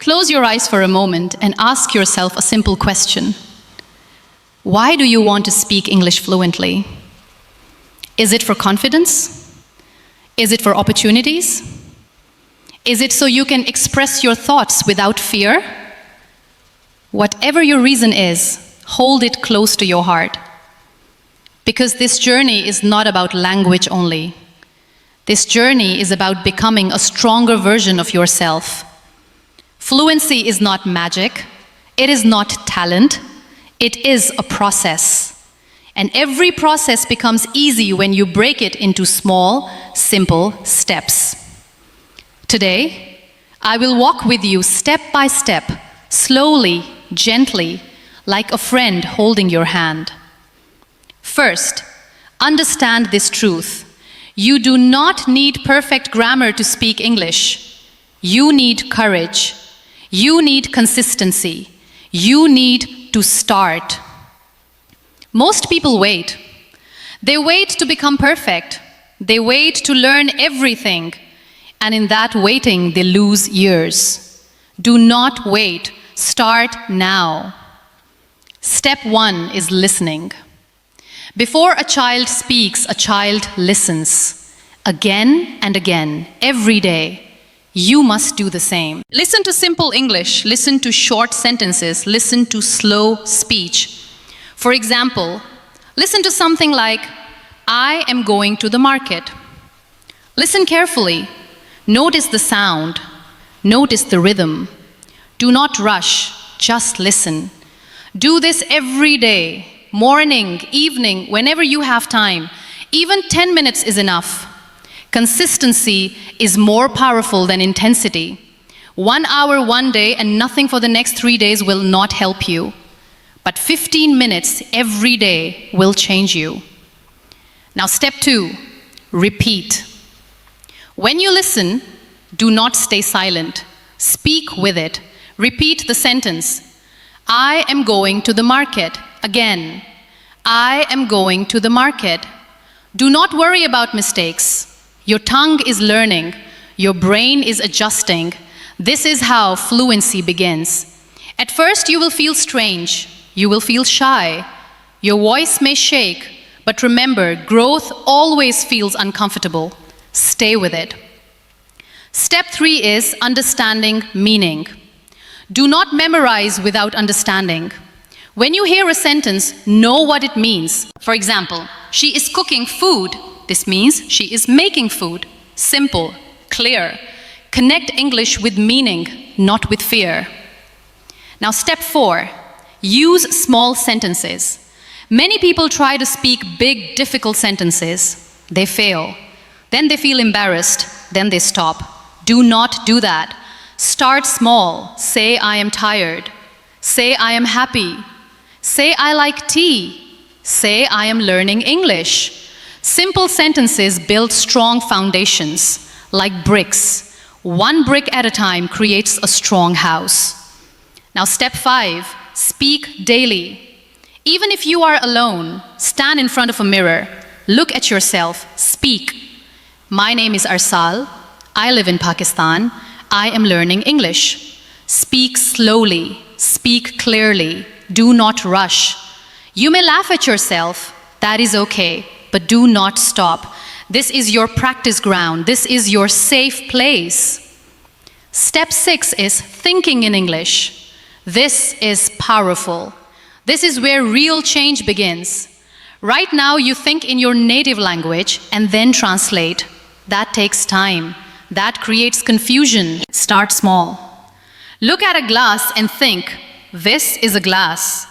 Close your eyes for a moment and ask yourself a simple question. Why do you want to speak English fluently? Is it for confidence? Is it for opportunities? Is it so you can express your thoughts without fear? Whatever your reason is, hold it close to your heart. Because this journey is not about language only. This journey is about becoming a stronger version of yourself. Fluency is not magic. It is not talent. It is a process. And every process becomes easy when you break it into small, simple steps. Today, I will walk with you step by step, slowly, gently, like a friend holding your hand. First, understand this truth. You do not need perfect grammar to speak English. You need courage. You need consistency. You need to start. Most people wait. They wait to become perfect. They wait to learn everything. And in that waiting, they lose years. Do not wait. Start now. Step 1 is listening. Before a child speaks, a child listens. Again and again, every day. You must do the same. Listen to simple English. Listen to short sentences. Listen to slow speech. For example, listen to something like, I am going to the market. Listen carefully. Notice the sound. Notice the rhythm. Do not rush. Just listen. Do this every day, morning, evening, whenever you have time. Even 10 minutes is enough. Consistency is more powerful than intensity. 1 hour one day and nothing for the next 3 days will not help you. But 15 minutes every day will change you. Now step 2, repeat. When you listen, do not stay silent. Speak with it. Repeat the sentence. I am going to the market. Again. I am going to the market. Do not worry about mistakes. Your tongue is learning. Your brain is adjusting. This is how fluency begins. At first you will feel strange. You will feel shy. Your voice may shake. But remember, growth always feels uncomfortable. Stay with it. Step 3 is understanding meaning. Do not memorize without understanding. When you hear a sentence, know what it means. For example, she is cooking food. This means she is making food. Simple, clear. Connect English with meaning, not with fear. Now step 4, use small sentences. Many people try to speak big, difficult sentences. They fail. Then they feel embarrassed. Then they stop. Do not do that. Start small. Say, I am tired. Say, I am happy. Say, I like tea. Say, I am learning English. Simple sentences build strong foundations, like bricks. 1 brick at a time creates a strong house. Now step 5, speak daily. Even if you are alone, stand in front of a mirror. Look at yourself. Speak. My name is Arsal. I live in Pakistan. I am learning English. Speak slowly. Speak clearly. Do not rush. You may laugh at yourself. That is okay. But do not stop. This is your practice ground. This is your safe place. Step 6 is thinking in English. This is powerful. This is where real change begins. Right now, you think in your native language and then translate. That takes time. That creates confusion. Start small. Look at a glass and think, this is a glass.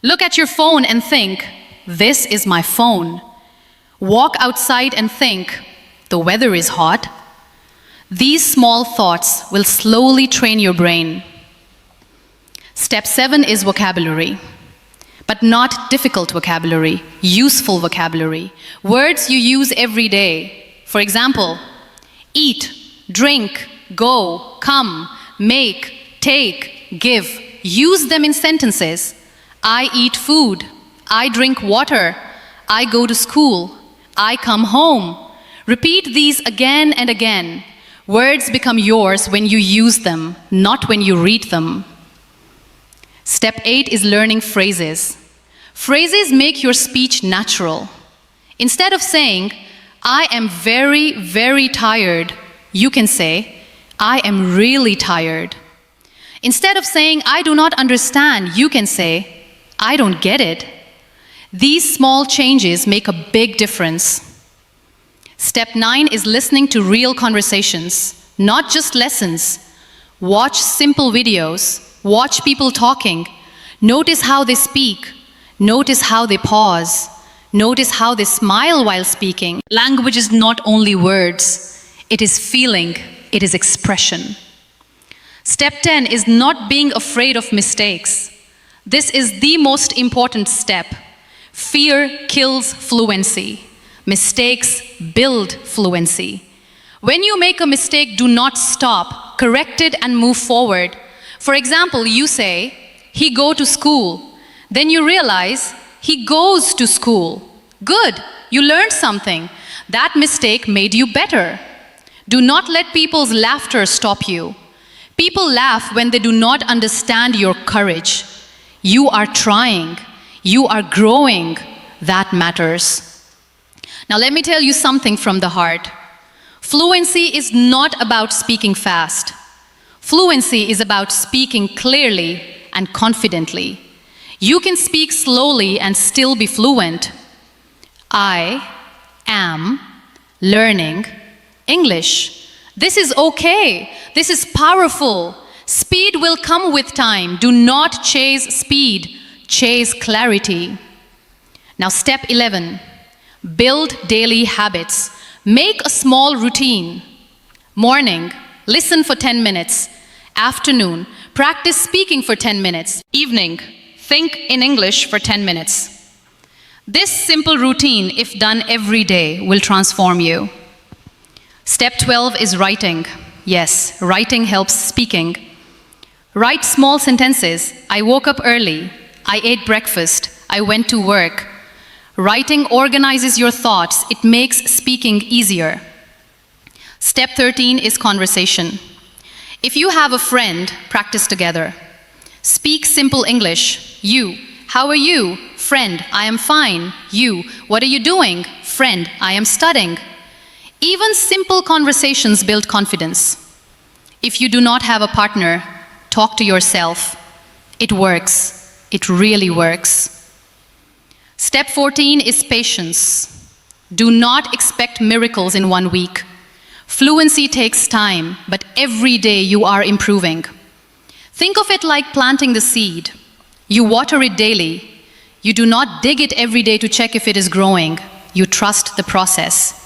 Look at your phone and think, this is my phone. Walk outside and think, the weather is hot. These small thoughts will slowly train your brain. Step 7 is vocabulary, but not difficult vocabulary, useful vocabulary. Words you use every day. For example, eat, drink, go, come, make, take, give. Use them in sentences. I eat food. I drink water. I go to school. I come home. Repeat these again and again. Words become yours when you use them, not when you read them. Step 8 is learning phrases. Phrases make your speech natural. Instead of saying, I am very, very tired, you can say, I am really tired. Instead of saying, I do not understand, you can say, I don't get it. These small changes make a big difference. Step 9 is listening to real conversations, not just lessons. Watch simple videos, watch people talking, notice how they speak, notice how they pause, notice how they smile while speaking. Language is not only words, it is feeling, it is expression. Step 10 is not being afraid of mistakes. This is the most important step. Fear kills fluency. Mistakes build fluency. When you make a mistake, do not stop. Correct it and move forward. For example, you say, he go to school. Then you realize, he goes to school. Good, you learned something. That mistake made you better. Do not let people's laughter stop you. People laugh when they do not understand your courage. You are trying. You are growing. That matters. Now let me tell you something from the heart. Fluency is not about speaking fast. Fluency is about speaking clearly and confidently. You can speak slowly and still be fluent. I am learning English. This is okay. This is powerful. Speed will come with time. Do not chase speed. Chase clarity. Now step 11. Build daily habits. Make a small routine. Morning, listen for 10 minutes. Afternoon, practice speaking for 10 minutes. Evening, think in English for 10 minutes. This simple routine, if done every day, will transform you. Step 12 is writing. Yes, writing helps speaking. Write small sentences. I woke up early. I ate breakfast. I went to work. Writing organizes your thoughts. It makes speaking easier. Step 13 is conversation. If you have a friend, practice together. Speak simple English. You, how are you? Friend, I am fine. You, what are you doing? Friend, I am studying. Even simple conversations build confidence. If you do not have a partner, talk to yourself. It works. It really works. Step 14 is patience. Do not expect miracles in 1 week. Fluency takes time, but every day you are improving. Think of it like planting the seed. You water it daily. You do not dig it every day to check if it is growing. You trust the process.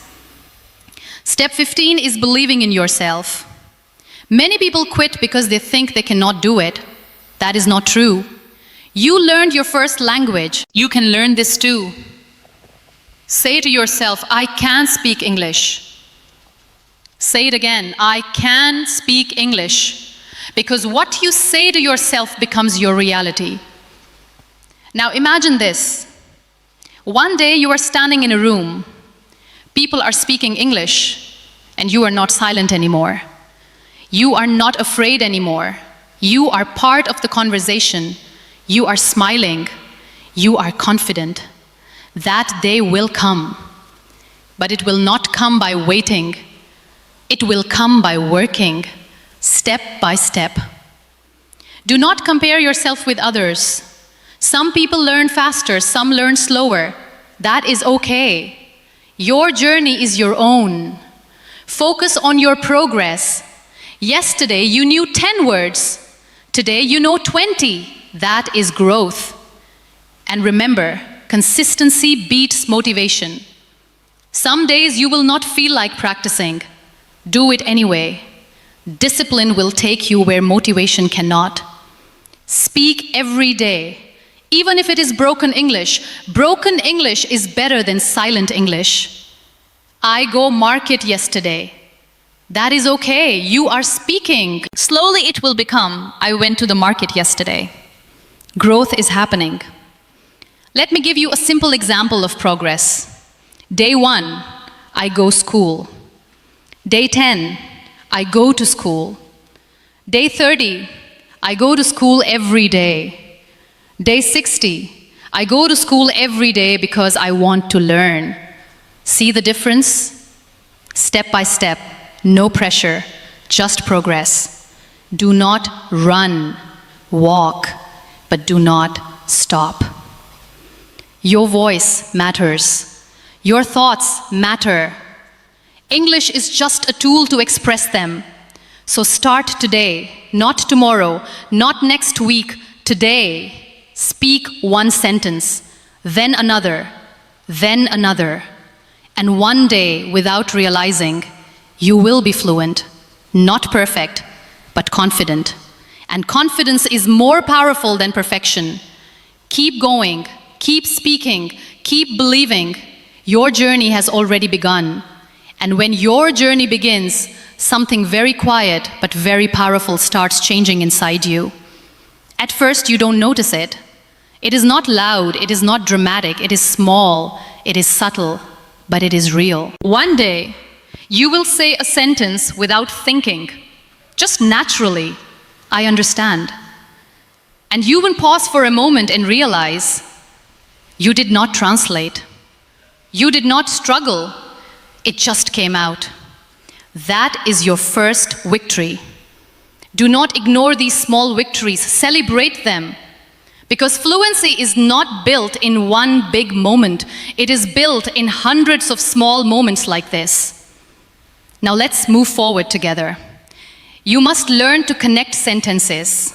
Step 15 is believing in yourself. Many people quit because they think they cannot do it. That is not true. You learned your first language. You can learn this too. Say to yourself, I can speak English. Say it again, I can speak English. Because what you say to yourself becomes your reality. Now imagine this. One day you are standing in a room. People are speaking English, and you are not silent anymore. You are not afraid anymore. You are part of the conversation. You are smiling. You are confident. That day will come. But it will not come by waiting. It will come by working, step by step. Do not compare yourself with others. Some people learn faster, some learn slower. That is okay. Your journey is your own. Focus on your progress. Yesterday you knew 10 words. Today you know 20. That is growth. And remember, consistency beats motivation. Some days you will not feel like practicing. Do it anyway. Discipline will take you where motivation cannot. Speak every day. Even if it is broken English is better than silent English. I go market yesterday. That is okay, you are speaking. Slowly it will become, I went to the market yesterday. Growth is happening. Let me give you a simple example of progress. Day 1, I go school. Day 10, I go to school. Day 30, I go to school every day. Day 60, I go to school every day because I want to learn. See the difference? Step by step, no pressure, just progress. Do not run, walk, but do not stop. Your voice matters. Your thoughts matter. English is just a tool to express them. So start today, not tomorrow, not next week, today. Speak one sentence, then another, and one day, without realizing, you will be fluent, not perfect, but confident. And confidence is more powerful than perfection. Keep going, keep speaking, keep believing. Your journey has already begun. And when your journey begins, something very quiet but very powerful starts changing inside you. At first, you don't notice it. It is not loud, it is not dramatic, it is small, it is subtle, but it is real. One day, you will say a sentence without thinking, just naturally, I understand. And you will pause for a moment and realize you did not translate. You did not struggle. It just came out. That is your first victory. Do not ignore these small victories. Celebrate them. Because fluency is not built in one big moment. It is built in hundreds of small moments like this. Now let's move forward together. You must learn to connect sentences.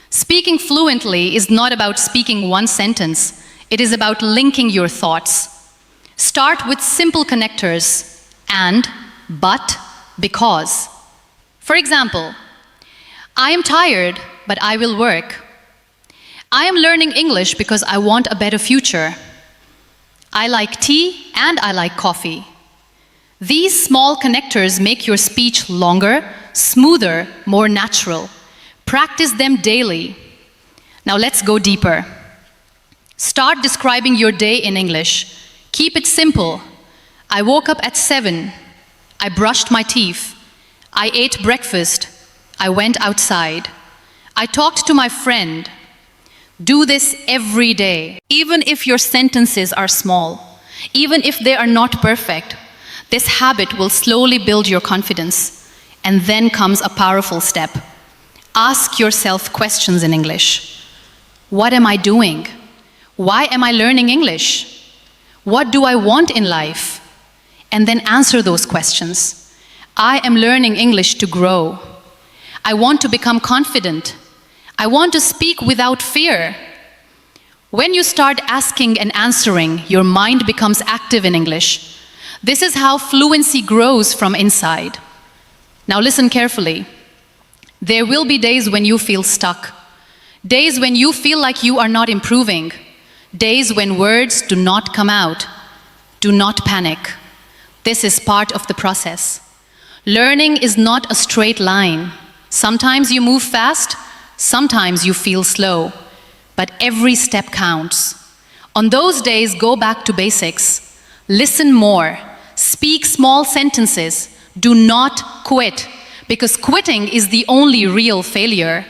Speaking fluently is not about speaking one sentence. It is about linking your thoughts. Start with simple connectors, and, but, because. For example, I am tired, but I will work. I am learning English because I want a better future. I like tea and I like coffee. These small connectors make your speech longer, smoother, more natural. Practice them daily. Now let's go deeper. Start describing your day in English. Keep it simple. I woke up at 7. I brushed my teeth. I ate breakfast. I went outside. I talked to my friend. Do this every day. Even if your sentences are small, even if they are not perfect, this habit will slowly build your confidence. And then comes a powerful step. Ask yourself questions in English. What am I doing? Why am I learning English? What do I want in life? And then answer those questions. I am learning English to grow. I want to become confident. I want to speak without fear. When you start asking and answering, your mind becomes active in English. This is how fluency grows from inside. Now listen carefully. There will be days when you feel stuck. Days when you feel like you are not improving. Days when words do not come out. Do not panic. This is part of the process. Learning is not a straight line. Sometimes you move fast, sometimes you feel slow, but every step counts. On those days, go back to basics. Listen more. Speak small sentences. Do not quit, because quitting is the only real failure.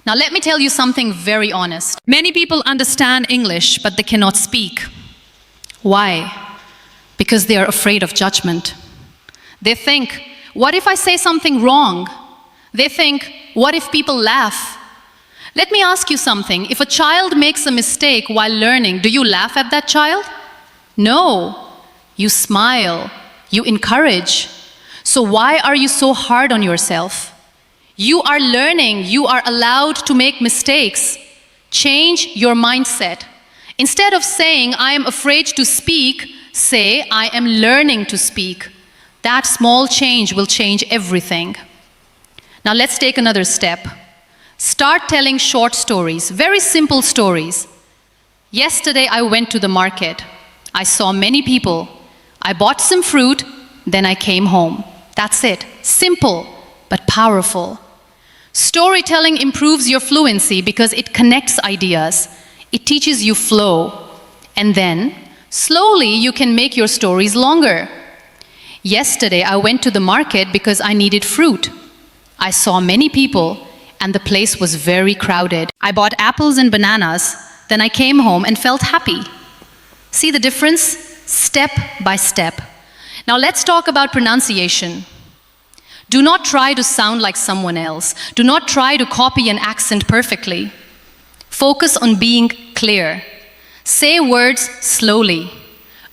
Now let me tell you something very honest. Many people understand English, but they cannot speak. Why? Because they are afraid of judgment. They think, what if I say something wrong? They think, what if people laugh? Let me ask you something. If a child makes a mistake while learning, do you laugh at that child? No. You smile. You encourage. So why are you so hard on yourself? You are learning. You are allowed to make mistakes. Change your mindset. Instead of saying, I am afraid to speak, say, I am learning to speak. That small change will change everything. Now let's take another step. Start telling short stories, very simple stories. Yesterday I went to the market. I saw many people. I bought some fruit, then I came home. That's it. Simple, but powerful. Storytelling improves your fluency because it connects ideas. It teaches you flow. And then, slowly, you can make your stories longer. Yesterday, I went to the market because I needed fruit. I saw many people and the place was very crowded. I bought apples and bananas, then I came home and felt happy. See the difference? Step by step. Now let's talk about pronunciation. Do not try to sound like someone else. Do not try to copy an accent perfectly. Focus on being clear. Say words slowly.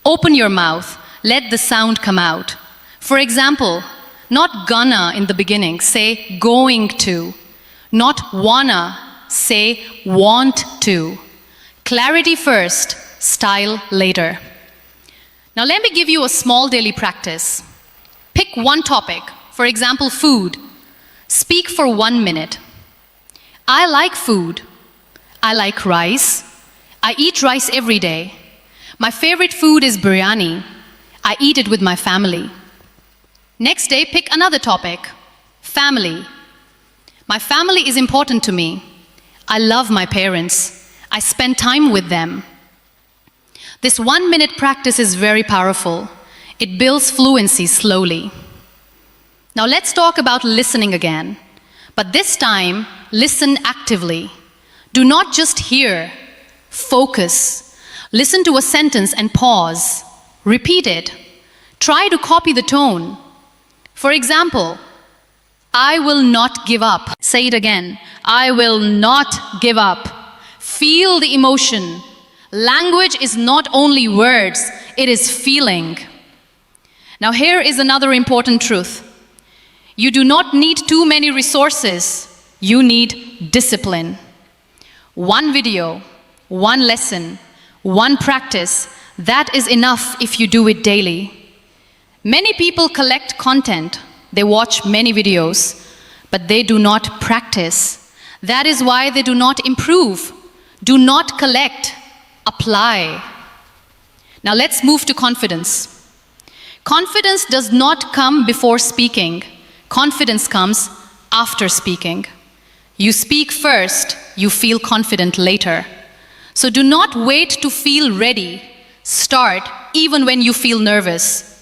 Open your mouth. Let the sound come out. For example, not gonna in the beginning, say going to. Not wanna, say want to. Clarity first, style later. Now let me give you a small daily practice. Pick one topic, for example, food. Speak for 1 minute. I like food. I like rice. I eat rice every day. My favorite food is biryani. I eat it with my family. Next day, pick another topic. Family. My family is important to me. I love my parents. I spend time with them. This 1 minute practice is very powerful. It builds fluency slowly. Now let's talk about listening again. But this time, listen actively. Do not just hear. Focus. Listen to a sentence and pause. Repeat it. Try to copy the tone. For example, I will not give up. Say it again. I will not give up. Feel the emotion. Language is not only words, it is feeling. Now here is another important truth. You do not need too many resources. You need discipline. One video, one lesson, one practice, that is enough if you do it daily. Many people collect content. They watch many videos, but they do not practice. That is why they do not improve. Do not collect, apply. Now let's move to confidence. Confidence does not come before speaking. Confidence comes after speaking. You speak first, you feel confident later. So do not wait to feel ready. Start even when you feel nervous.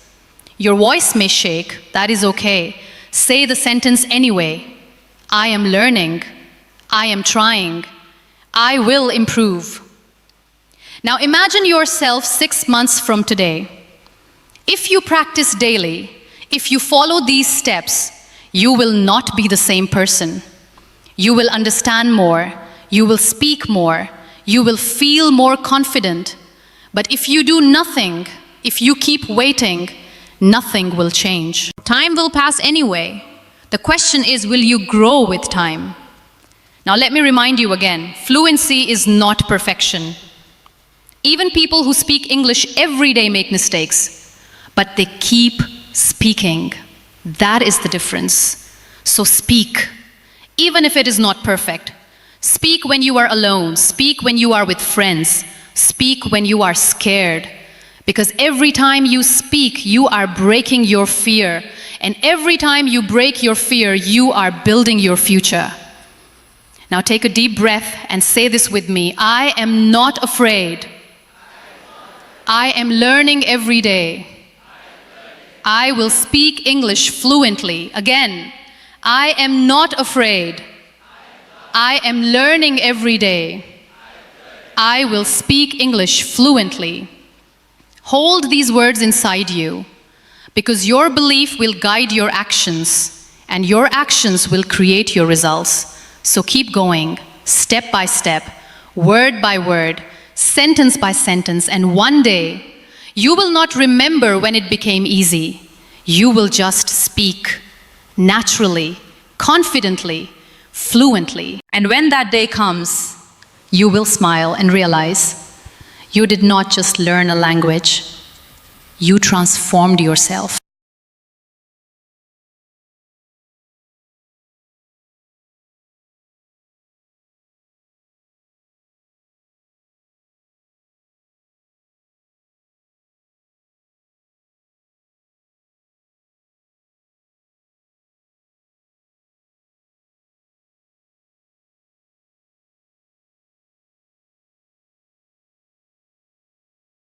Your voice may shake, that is okay. Say the sentence anyway. I am learning. I am trying. I will improve. Now imagine yourself 6 months from today. If you practice daily, if you follow these steps, you will not be the same person. You will understand more. You will speak more. You will feel more confident. But if you do nothing, if you keep waiting, nothing will change. Time will pass anyway. The question is, will you grow with time? Now let me remind you again, fluency is not perfection. Even people who speak English every day make mistakes, but they keep speaking. That is the difference. So speak, even if it is not perfect. Speak when you are alone. Speak when you are with friends. Speak when you are scared. Because every time you speak, you are breaking your fear. And every time you break your fear, you are building your future. Now take a deep breath and say this with me. I am not afraid. I am learning every day. I will speak English fluently. Again, I am not afraid. I am learning every day. I will speak English fluently. Hold these words inside you, because your belief will guide your actions, and your actions will create your results. So keep going, step by step, word by word, sentence by sentence, and one day, you will not remember when it became easy. You will just speak naturally, confidently, fluently. And when that day comes, you will smile and realize you did not just learn a language, you transformed yourself.